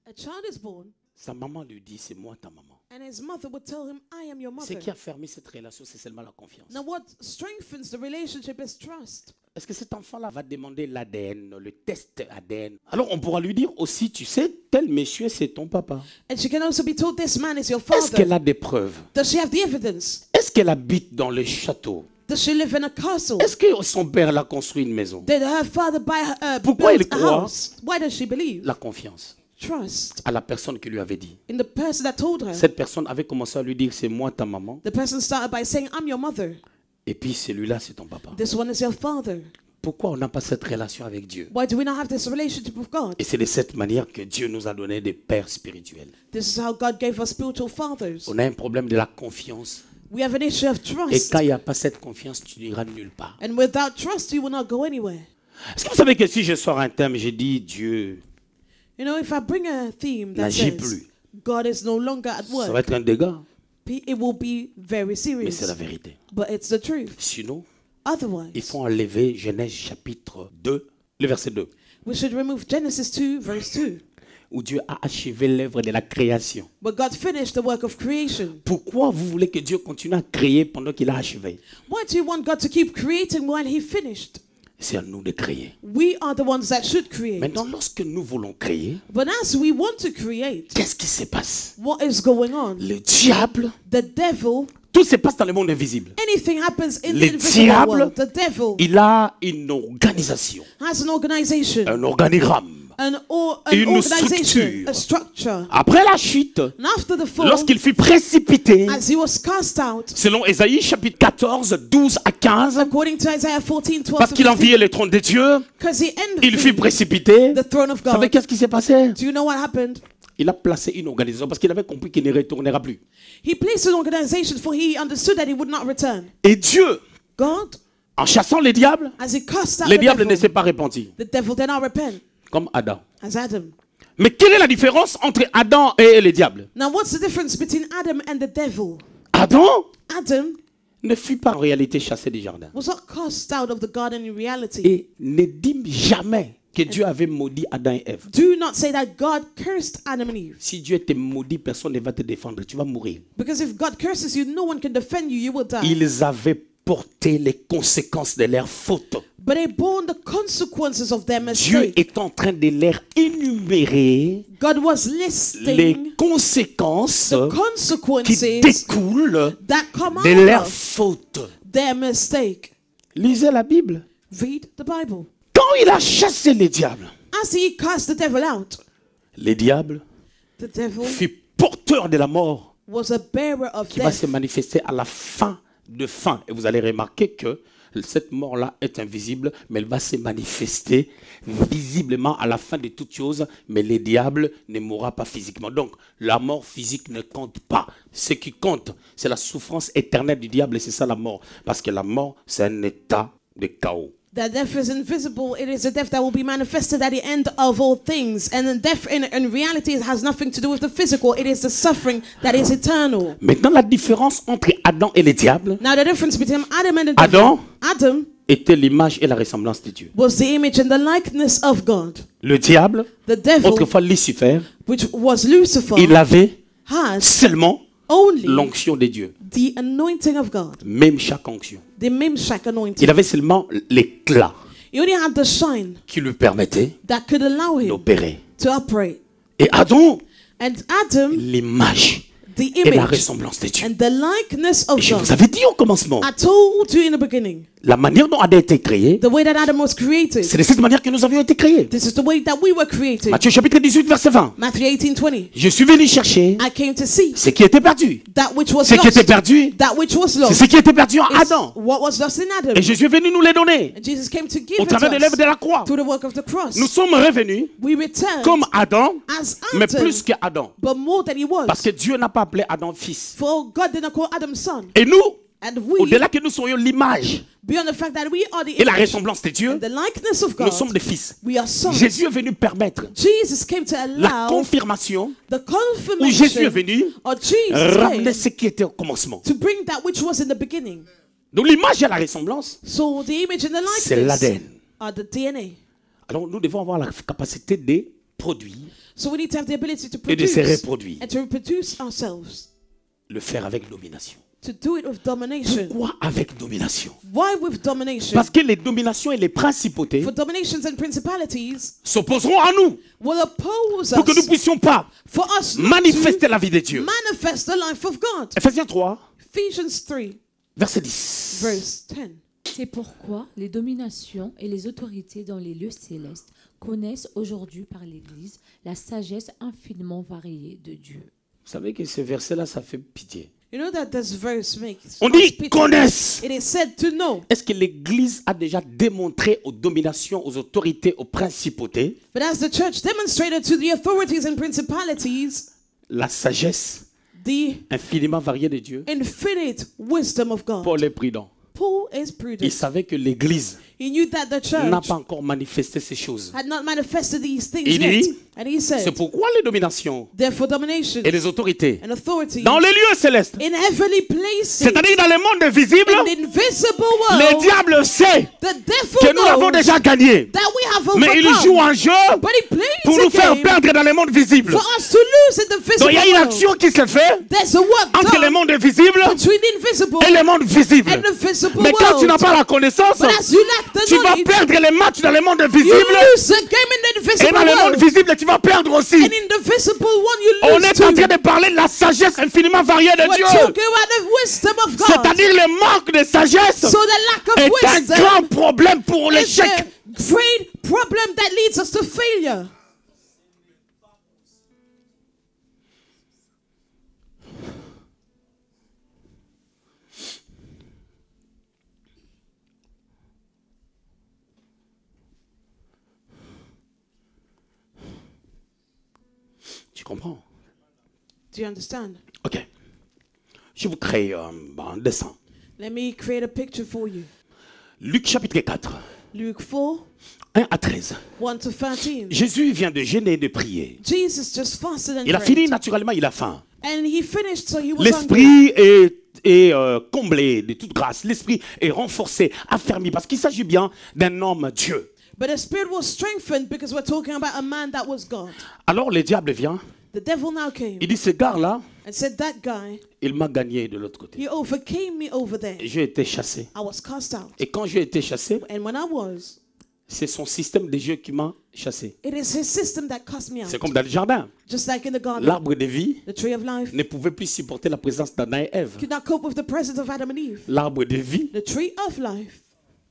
a child is born, sa maman lui dit, c'est moi ta maman. and his mother would tell him, I am your Ce mother. qui a fermé cette relation, c'est seulement la confiance. Now, what strengthens the relationship is trust. Est-ce que cet enfant-là va demander l'ADN, le test ADN? Alors on pourra lui dire aussi, tu sais, tel monsieur, c'est ton papa. And she can also be told, this man is your Est-ce qu'elle father. a des preuves? Does she have the evidence? Est-ce qu'elle habite dans le château? Does she live in a castle? Est-ce que son père l'a construit une maison? Did her father Pourquoi build elle a croit? house? Why does she believe? La confiance Trust à la personne qui lui avait dit. in the person that told her. Cette personne avait commencé à lui dire, c'est moi ta maman. The person started by saying, I'm your mother. Et puis celui-là, c'est ton papa. This one is your father. Pourquoi on n'a pas cette relation avec Dieu? Why do we not have this relationship with God? Et c'est de cette manière que Dieu nous a donné des pères spirituels. This is how God gave us spiritual fathers. On a un problème de la confiance. We have an issue of Et trust. quand il n'y a pas cette confiance, tu n'iras nulle part. And without trust, you will not go anywhere. Est-ce que vous savez que si je sors un thème, j'ai dit Dieu, You know, if I bring a theme that n'agit says plus, God is no longer at ça va work, être un dégât. it will be very Mais serious. c'est la vérité. But it's the truth. Sinon, Otherwise, il faut enlever Genèse chapitre 2, le verset 2, we should remove Genesis 2, verse 2. où Dieu a achevé l'œuvre de la création. But God finished the work of creation. Pourquoi vous voulez que Dieu continue à créer pendant qu'il a achevé? Why do you want God to keep creating while He finished? C'est à nous de créer. We are the ones that should create. Maintenant, lorsque nous voulons créer, But as we want to create, qu'est-ce qui se passe? what is going on? Le diable, The devil, tout se passe dans le monde invisible. anything happens in Le the invisible diable, world. The devil il a une organisation, has an organization, un organigramme. an Une organization, structure. a structure. Après la chute, And after the fall, lorsqu'il fut précipité, as he was cast out, selon Ésaïe chapitre 14, 12 à 15, according to Isaiah 14, 12 parce to qu'il 15, enviait le trône de Dieu, because he il fut envied précipité. the throne of Vous savez God. qu'est-ce qui s'est passé? Do you know what happened? Il a placé une organisation parce qu'il avait compris qu'il ne retournera plus. He placed an organization for he understood that he would not return. Et Dieu, God, en chassant les diables, as he cast out les the diables ne devil, s'est pas répandus, the devil did not repent, comme Adam. as Adam. Mais quelle est la différence entre Adam et le diable? Now, what's the difference between Adam and the devil? Adam Adam ne fut pas en réalité chassé du jardin. was not cast out of the garden in reality. Et ne dit jamais que Dieu avait maudit Adam et Ève. Do not say that God cursed Adam and Eve. Si Dieu te maudit, personne ne va te défendre. Tu vas mourir. Because if God curses you, no one can defend you, you will die. Ils avaient porté les conséquences de leurs fautes. But they bore the consequences of their Dieu mistake. est en train de leur énumérer God was les listing conséquences the qui consequences découlent that come de out leurs of fautes. their mistake. Lisez la Bible. Read the Bible. Quand il a chassé les diables, As he cast the devil out, les diables the devil fut porteur de la mort was a bearer of qui va se death. manifester à la fin de fin. Et vous allez remarquer que cette mort-là est invisible, mais elle va se manifester visiblement à la fin de toutes choses, mais le diable ne mourra pas physiquement. Donc, la mort physique ne compte pas. Ce qui compte, c'est la souffrance éternelle du diable, et c'est ça la mort. Parce que la mort, c'est un état de chaos. That death is invisible. It is a death that will be manifested at the end of all things. And then death in reality it has nothing to do with the physical. It is the suffering that is eternal. Maintenant, la différence entre Adam et le diable Now the difference between Adam and the Adam devil. Adam était l'image et la ressemblance de Dieu. was the image and the likeness of God. Le diable, The devil, autrefois Lucifer, which was Lucifer, il avait has seulement only l'onction de Dieu. the anointing of God. Même chaque onction. The Mimshak anointing. Il avait seulement l'éclat He only had the shine qui lui permettait that could allow him d'opérer. to operate. Et Adam, And Adam, l'image the et la image ressemblance de Dieu. and the likeness Et of je God. vous avais dit au commencement, I told you in the beginning, la manière dont Adam a été créé, the way that Adam was created. c'est de cette manière que nous avions été créés. This is the way that we were created. Matthieu chapitre 18, verset 20. Matthew 18:20. Je suis venu chercher I came to see ce qui était perdu. that which was Ce qui était lost. perdu, That which was c'est lost. ce qui était perdu en It's Adam. what was lost in Adam. Et Jésus est venu nous les donner And Jesus came to give au it travers to de l'œuvre us de la croix. through the work of the cross. Nous sommes revenus We returned comme Adam, as mais Adam, plus que Adam. but more than he was. Parce que Dieu n'a pas appelé Adam fils. For God did not call Adam son. Et nous, And we, au-delà que nous soyons l'image beyond the fact that we are the et la image ressemblance de Dieu, and the likeness of nous sommes God, des fils. we are sons. Jésus est venu permettre Jesus came to la allow confirmation the où Jésus est confirmation venu or Jesus came ramener ce qui était au commencement. to bring that which was in the beginning. Donc l'image et la ressemblance, So the image and the c'est likeness l'ADN. are the DNA. Alors nous devons avoir la capacité de produire, So we need to have the ability to Et de se produce reproduire. and to reproduce ourselves. le faire avec domination. To do it with domination. Pourquoi avec domination? Why with domination? Parce que les dominations et les principautés For dominations and principalities s'opposeront à nous will oppose pour que nous ne us. puissions pas For us not manifester la vie de Dieu. to manifest the life of God. Ephésiens 3, Ephesians 3, verset 10. verse 10. C'est pourquoi les dominations et les autorités dans les lieux célestes connaissent aujourd'hui par l'Église la sagesse infiniment variée de Dieu. Vous savez que ce verset-là, ça fait pitié. You know that this verse makes On us dit pity. connaissent. It is said to know. Est-ce que l'Église a déjà démontré aux dominations, aux autorités, aux principautés But as the church demonstrated to the authorities and principalities la sagesse the infiniment variée de Dieu? infinite wisdom of God. Paul est prudent. Paul is Il prudent. savait que l'Église He knew that the n'a church pas encore manifesté ces choses. had not manifested these things Il yet. dit, And he C'est said, pourquoi les dominations therefore domination et les autorités and authority dans les lieux célestes, in heavenly places, c'est-à-dire dans le monde visible, in the invisible le world, diable sait the devil que nous l'avons knows déjà gagné. that we have Mais il overcome. joue un jeu But he plays pour nous a faire game perdre dans le monde visible. for us to lose in the Donc visible il y a une world. action qui se fait There's a work entre le done monde invisible between the invisible et le monde visible. and the visible Mais quand tu n'as world. pas la connaissance, But as you lack the tu vas knowledge, perdre les matchs dans le monde you visible lose the game in the et invisible dans le monde world. visible tu vas perdre aussi. And in the visible one, you On lose est en too. train de parler de la sagesse infiniment variée de We're Dieu. talking about the wisdom of God. C'est-à-dire le manque de sagesse So the lack of est un wisdom grand problème pour is l'échec. a great problem that leads us to failure. Tu comprends? Do you understand? Ok. Je vous crée un dessin. Let me create a picture for you. Luc chapitre 4. Luke 4, 1 à 13. 1 to 13. Jésus vient de jeûner et de prier. Jesus just fasted and Il a prayed. fini, naturellement, il a faim. And he finished, so he was hungry. L'esprit est comblé de toute grâce. L'esprit est renforcé, affermi, parce qu'il s'agit bien d'un homme Dieu. But the spirit was strengthened because we're talking about a man that was God. Alors le diable vient, The devil now came il dit, ce gars-là, and said, that guy, il m'a gagné de l'autre côté. he overcame me over there. J'ai été chassé. I was cast out. Et quand j'ai été chassé, And when I was, c'est son système de jeu qui m'a chassé. it is his system that cast me out. C'est comme dans le jardin. Just like in the garden, L'arbre de vie the tree of life ne pouvait plus supporter la présence d'Adam et Ève. could not cope with the presence of Adam and Eve. L'arbre de vie The tree of life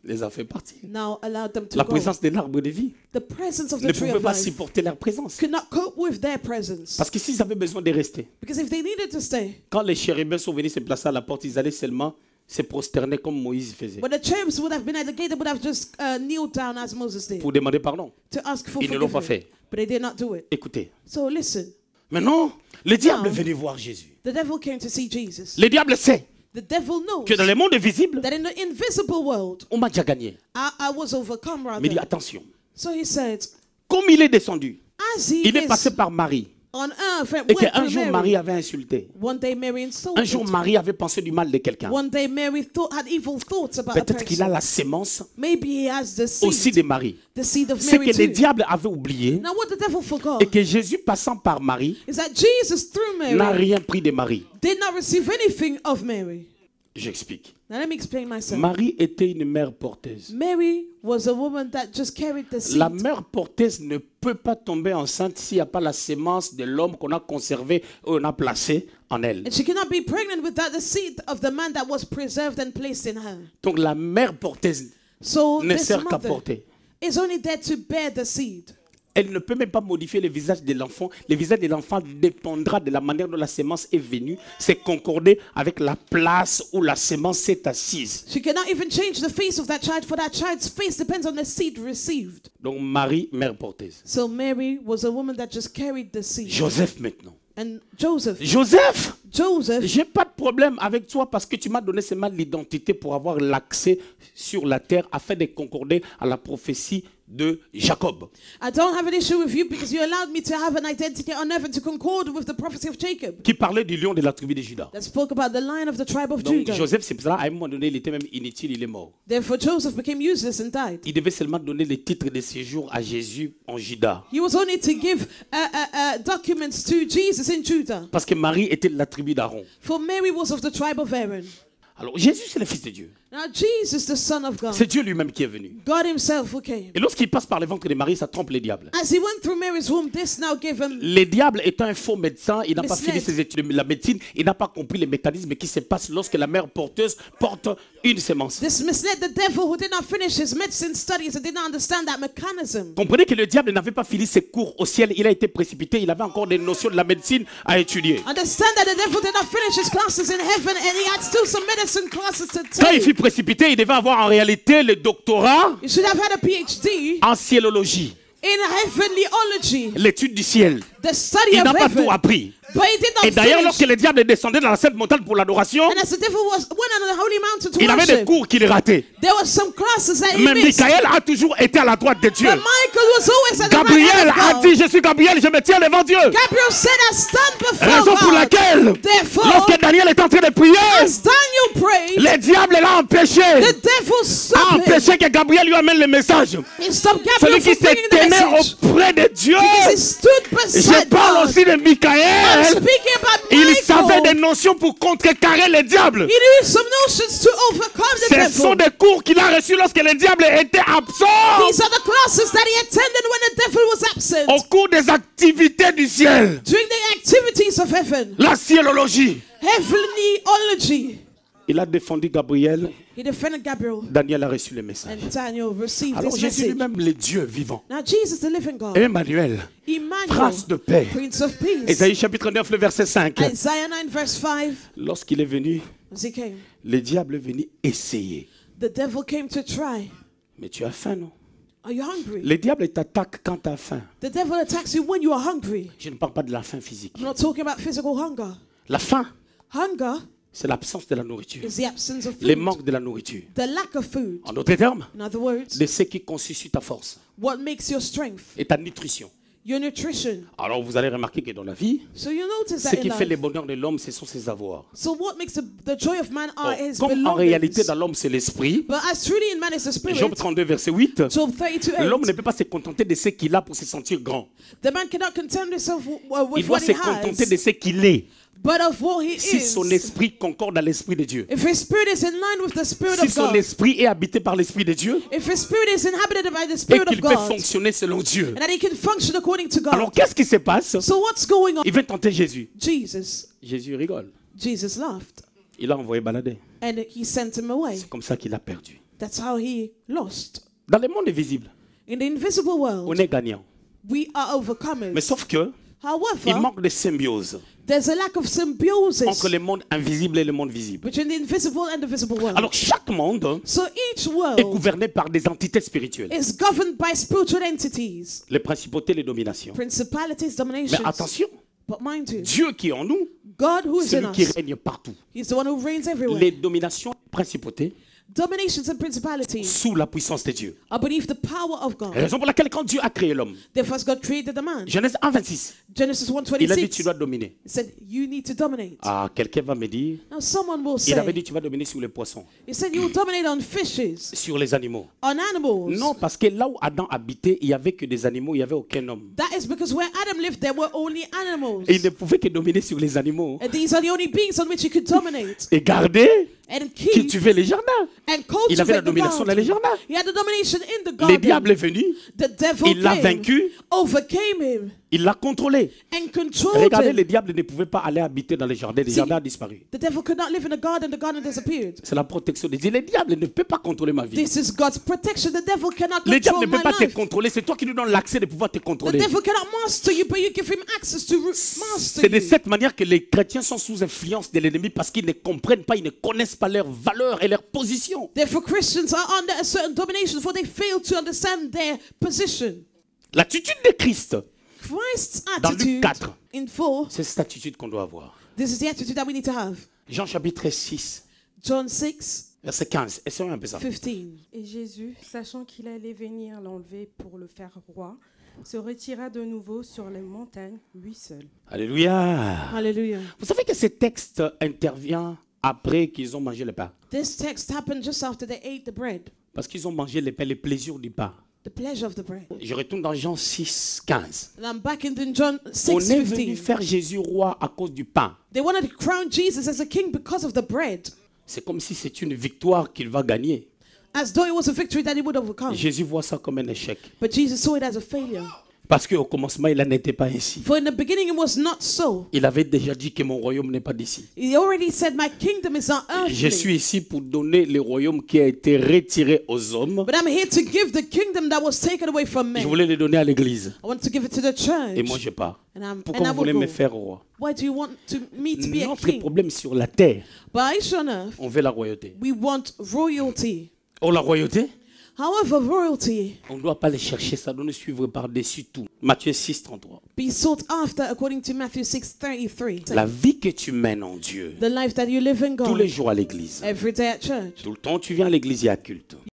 les a fait partir. now allowed them to La go. présence de l'arbre de vie The presence of ne the tree pouvait of pas life supporter leur présence. could not cope with their presence. Parce que s'ils avaient besoin de rester, Because if they needed to stay, quand les chérubins sont venus se placer à la porte, ils allaient seulement se prosterner comme Moïse faisait. when the cherubs would have been at the gate, they would have just kneeled down as Moses did Pour demander pardon. to ask for Ils ne l'ont pas forgiveness. fait. But they did not do it. Écoutez. So listen, Maintenant, le diable Now- est venu voir Jésus. the devil came to see Jesus. Le diable sait The devil knows que dans le monde visible, that in the invisible world, on m'a déjà gagné. I was overcome Mais il dit rather. attention. So he said, Comme il est descendu, as he il est is passé par Marie. on earth and Et went qu'un through jour, Mary. Marie avait insulté. One day Mary Un insulted. jour, Marie avait pensé du mal de quelqu'un. One day Mary had evil thoughts about a Peut-être qu'il a person. la sémence Maybe he has the aussi seed, de Marie. the seed of Ce Mary que le too. diable avait oublié, Now what the devil forgot et que Jésus, passant par Marie, is that Jesus through n'a Mary rien pris de Marie. did not receive anything of Mary. J'explique. Now let me explain myself. Marie était une mère porteuse. Mary was a woman that just carried the seed. La mère porteuse ne peut pas tomber enceinte s'il n'y a pas la sémence de l'homme qu'on a conservé ou on a placé en elle. And she cannot be pregnant without the seed of the man that was preserved and placed in her. Donc la mère porteuse So ne this sert qu'à mother porter. is only there to bear the seed. Elle ne peut même pas modifier le visage de l'enfant. Le visage de l'enfant dépendra de la manière dont la sémence est venue. C'est concordé avec la place où la sémence s'est assise. She cannot even change the face of that child, for that child's face depends on the seed received. Donc Marie, mère porteuse. So Mary was a woman that just carried the seed. Joseph maintenant. And Joseph, Joseph, Joseph, j'ai pas de problème avec toi parce que tu m'as donné seulement l'identité pour avoir l'accès sur la terre afin de concorder à la prophétie de Jacob. I don't have an issue with you because you allowed me to have an identity on earth and to concord with the prophecy of Jacob Qui parlait du lion de la tribu de Juda. that spoke about the lion of the tribe of Donc Judah. Joseph, c'est pour ça, à un moment donné, il était même inutile, il est mort. Therefore, Joseph became useless and died. Il devait seulement donner le titre de séjour à Jésus en Juda. He was only to give documents to Jesus in Judah. Parce que Marie était de la tribu d'Aaron. For Mary was of the tribe of Aaron. Alors Jésus, c'est le Fils de Dieu. Now, Jesus, the Son of God, C'est Dieu lui-même qui est venu. God Himself who came. Et lorsqu'il passe par le ventre de Marie, ça trompe les diables. As He went through Mary's womb, this now gave him. Le diable est un faux médecin, il n'a pas Misled. fini ses études de la médecine, il n'a pas compris les mécanismes qui se passent lorsque la mère porteuse porte une sémence. This misled the devil who did not finish his medicine studies and did not understand that mechanism. Comprenez que le diable n'avait pas fini ses cours au ciel, il a été précipité, il avait encore des notions de la médecine à étudier. Understand that the devil did not finish his classes in heaven and he had still some medicine classes to Quand il take. fut précipité, il devait avoir en réalité le doctorat You should have had a PhD en cielologie, in heavenlyology, l'étude du ciel. the study Il of n'a pas heaven. tout appris. But he did not Et d'ailleurs, finish. lorsque le diable descendait dans la sainte montagne pour l'adoration, And as the devil went on the holy mountain to il avait des worship, cours qu'il ratait. there were some classes that he Mais missed. Michael a toujours été à la droite de Dieu. But Michael was always at the right Gabriel hand of a God. dit, je suis Gabriel, je me tiens devant Dieu. Gabriel said, I stand before Raison pour God. laquelle, Therefore, lorsque Daniel est en train de prier, as Daniel prayed, le diable l'a empêché. the devil A stopped him. empêché que Gabriel lui amène le message. He stopped Celui Gabriel qui from se bringing the tenait message. auprès de Dieu. Because he stood Je beside parle God. aussi de I'm Michael. speaking about Il savait des Michael. notions pour contrecarrer le diable. He knew some notions to overcome the Ce sont devil. des cours qu'il a reçus lorsque le diable était absent. These are the classes that he attended when the devil was absent. Au cours des activités du ciel. During the activities of heaven. La cielologie. Heavenlyology. Il a défendu Gabriel. He defended Gabriel. Daniel a reçu le message. And Daniel received Alors this Jésus message. lui-même, le Dieu vivant. Now Jesus, the living God. Emmanuel, Emmanuel, prince de paix. Prince of Peace. Ésaïe chapitre 9, le verset 5. Isaiah 9 verse 5. Lorsqu'il est venu, As he came, le diable est venu essayer. the devil came to try. Mais tu as faim, non? Are you hungry? Le diable t'attaque quand tu as faim. The devil attacks you when you are hungry. Je ne parle pas de la faim physique. I'm not talking about physical hunger. La faim, Hunger C'est l'absence de la nourriture. It's the absence of Les food. manques de la nourriture. The lack of food. En d'autres termes, In other words, de ce qui constitue ta force what makes your strength, et ta nutrition. your nutrition. Alors vous allez remarquer que dans la vie, So you notice ce that qui in fait le life. bonheur de l'homme, ce sont ses avoirs. So what makes the joy of man are his Comme en réalité belongings. dans l'homme c'est l'esprit, But as truly in man is the spirit, Job 32 verset 8, Job 32:8, l'homme ne peut pas se contenter de ce qu'il a pour se sentir grand. the man cannot content himself Il with doit what se he contenter has, de ce qu'il est. but of what he Si is. son esprit concorde à l'esprit de Dieu. If his spirit is in line with the spirit Si of son God, esprit est habité par l'esprit de Dieu if his spirit is inhabited by the et spirit qu'il of peut God, fonctionner selon Dieu. and that he can function according to Alors God. qu'est-ce qui se passe? So what's going on? Il vient tenter Jésus. Jesus Rigole. Jesus laughed, Il l'a envoyé balader. and he sent him away. C'est comme ça qu'il a perdu. That's how he lost. Dans le monde invisible, In the invisible on world, est gagnant. we are Mais overcomers. sauf que il However, manque de symbiose there's a lack of symbiosis entre le monde invisible et le monde visible. between the invisible and the visible world. Alors chaque monde So each est world gouverné par des entités spirituelles. is governed by spiritual entities, Les principautés, les dominations. principalities, Mais dominations. attention, But mind you, Dieu qui est en nous, God who is c'est in lui qui us, règne partout. He's the one who reigns everywhere. Les dominations, les principautés, Dominations and principalities sous la puissance de Dieu. are beneath the power of God. Raison pour laquelle quand Dieu a créé l'homme, Therefore, God created the man. Genèse 1, 26, Genesis il a dit tu 1:26. dois dominer. He said, you need to dominate. Ah, quelqu'un va me dire, Now someone will il avait say, dit tu vas dominer sur les poissons, he said you will dominate on fishes, sur les animaux. on animals. Non, parce que là où Adam habitait, il n'y avait que des animaux, il n'y avait aucun homme. That is because where Adam lived, there were only animals. Et il ne pouvait que dominer sur les animaux. And these are the only beings on which he could dominate Et garder, and keep cultiver les jardins. and Il avait la cultivate the domination dans les garden. jardins. He had the domination in the Le garden. diable est venu, The devil il l'a came, vaincu, overcame him, il l'a contrôlé. and controlled Regardez, him. le diable ne pouvait pas aller habiter dans les jardins. Les See, jardins ont disparu. The devil could not live in the garden disappeared. C'est la protection de Dieu. Le diable ne peut pas contrôler ma vie. This is God's protection. The devil cannot Le diable control ne peut my pas te life. contrôler. C'est toi qui lui donnes l'accès de pouvoir te The contrôler. devil cannot master you, but you give him access to master C'est de you. cette manière que les chrétiens sont sous influence de l'ennemi parce qu'ils ne comprennent pas, ils ne connaissent pas leur valeur et leur position. Therefore, Christians are under a certain domination, for they fail to understand their position. L'attitude de Christ, Christ's Dans Luc attitude 4. in 4, c'est cette attitude qu'on doit avoir. this is the attitude that we need to have. Jean chapitre 6, John 6, verset 15. Essayons un peu ça. 15. Et Jésus, sachant qu'il allait venir l'enlever pour le faire roi, se retira de nouveau sur les montagnes, lui seul. Alléluia. Hallelujah. Vous savez que ce texte intervient après qu'ils ont mangé le pain. This text happened just after they ate the bread, Parce qu'ils ont mangé le pain, le plaisir du pain. the pleasure of the bread. Je retourne dans Jean 6, 15. And I'm back in John On 6, est venu 15. faire Jésus roi à cause du pain. They wanted to crown Jesus as a king because of the bread, C'est comme si c'est une victoire qu'il va gagner. as though it was a victory that he would overcome. Jésus voit ça comme un échec. But Jesus saw it as a failure. Parce qu'au commencement, il n'en était pas ainsi. For in the beginning it was not so. Il avait déjà dit que mon royaume n'est pas d'ici. He already said, my kingdom is not Je earthly. suis ici pour donner le royaume qui a été retiré aux hommes. But I'm here to give the kingdom that was taken away from Je men. voulais le donner à l'église. I want to give it to the church. Et moi, je pars. And Pourquoi I vous voulez will me go. faire roi? Why do you want me to be a Notre king? problème sur la terre, But on earth, on veut la royauté. we want royalty. Oh, la royauté, However, royalty, on ne doit pas les chercher, ça doit nous suivre par-dessus tout. Matthieu 6, 33. be sought after according to Matthew 6:33. La vie que tu mènes en Dieu, The life that you live in tous les God, jours à l'église. every day at church. Tout le temps, tu viens à l'église et à culte.